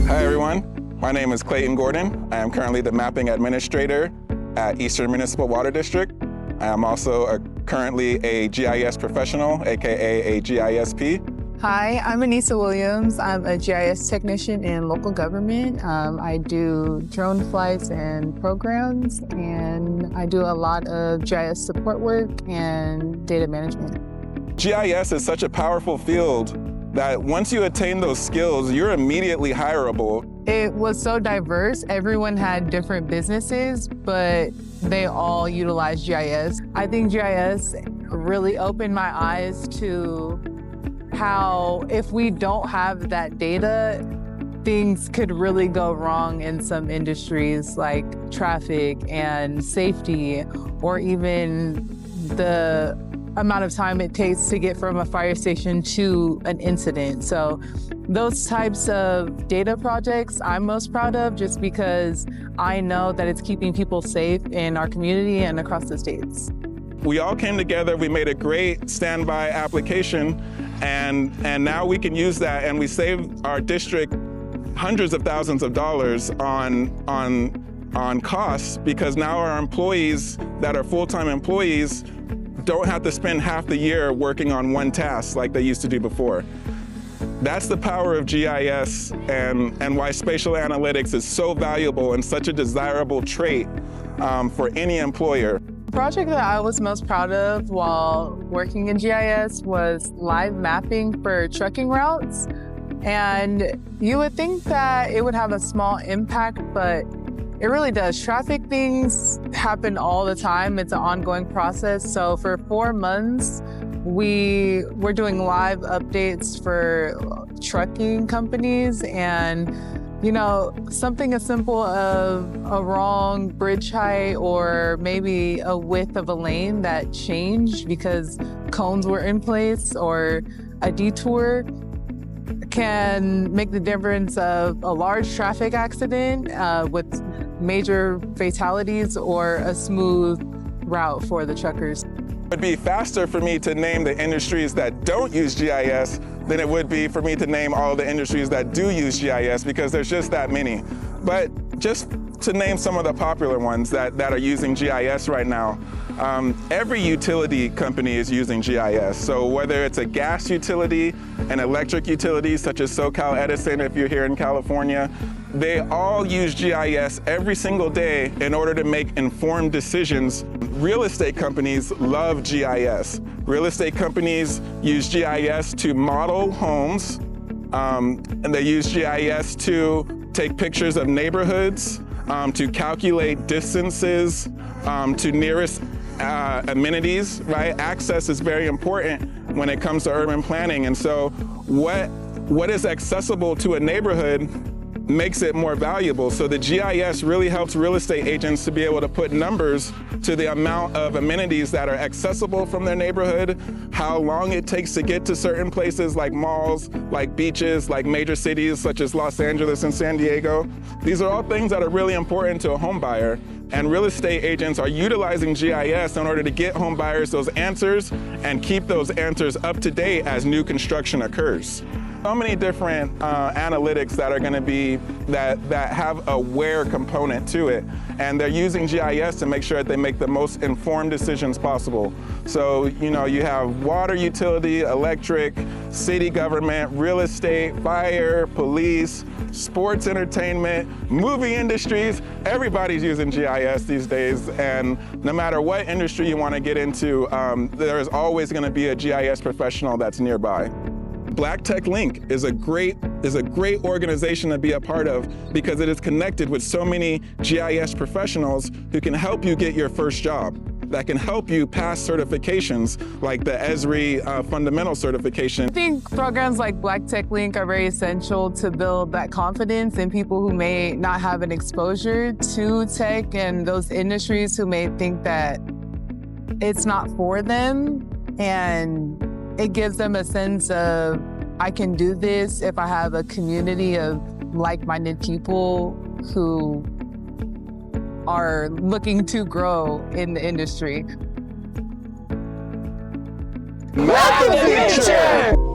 Hi everyone, my name is Clayton Gordon. I am currently the mapping administrator at Eastern Municipal Water District. I am also currently a GIS professional, aka a GISP. Hi, I'm Anissa Williams. I'm a GIS technician in local government. I do drone flights and programs, and I do a lot of GIS support work and data management. GIS is such a powerful field that once you attain those skills, you're immediately hireable. It was so diverse. Everyone had different businesses, but they all utilized GIS. I think GIS really opened my eyes to how if we don't have that data, things could really go wrong in some industries like traffic and safety, or even the amount of time it takes to get from a fire station to an incident. So those types of data projects I'm most proud of, just because I know that it's keeping people safe in our community and across the states. We all came together, we made a great standby application, and now we can use that, and we saved our district hundreds of thousands of dollars on costs, because now our employees that are full-time employees don't have to spend half the year working on one task like they used to do before. That's the power of GIS and why spatial analytics is so valuable and such a desirable trait for any employer. The project that I was most proud of while working in GIS was live mapping for trucking routes. And you would think that it would have a small impact, but it really does. Traffic things happen all the time. It's an ongoing process. So for 4 months, we were doing live updates for trucking companies, and something as simple as a wrong bridge height or maybe a width of a lane that changed because cones were in place, or a detour can make the difference of a large traffic accident with major fatalities, or a smooth route for the truckers. It would be faster for me to name the industries that don't use GIS than it would be for me to name all the industries that do use GIS, because there's just that many. But just to name some of the popular ones that are using GIS right now, every utility company is using GIS. So whether it's a gas utility, an electric utility such as SoCal Edison if you're here in California, they all use GIS every single day in order to make informed decisions. Real estate companies love GIS. Real estate companies use GIS to model homes, and they use GIS to take pictures of neighborhoods, to calculate distances to nearest amenities, right? Access is very important when it comes to urban planning. And so what is accessible to a neighborhood makes it more valuable. So the GIS really helps real estate agents to be able to put numbers to the amount of amenities that are accessible from their neighborhood, how long it takes to get to certain places like malls, like beaches, like major cities such as Los Angeles and San Diego. These are all things that are really important to a home buyer. And real estate agents are utilizing GIS in order to get home buyers those answers and keep those answers up to date as new construction occurs. So many different analytics that are going to be that have a where component to it, and they're using GIS to make sure that they make the most informed decisions possible. So you have water utility, electric, city government, real estate, fire, police, sports, entertainment, movie industries. Everybody's using GIS these days, and no matter what industry you want to get into, there is always going to be a GIS professional that's nearby. Black Tech Link is a great organization to be a part of, because it is connected with so many GIS professionals who can help you get your first job, that can help you pass certifications like the ESRI fundamental certification. I think programs like Black Tech Link are very essential to build that confidence in people who may not have an exposure to tech and those industries, who may think that it's not for them, and it gives them a sense of, I can do this if I have a community of like-minded people who are looking to grow in the industry. Map the future!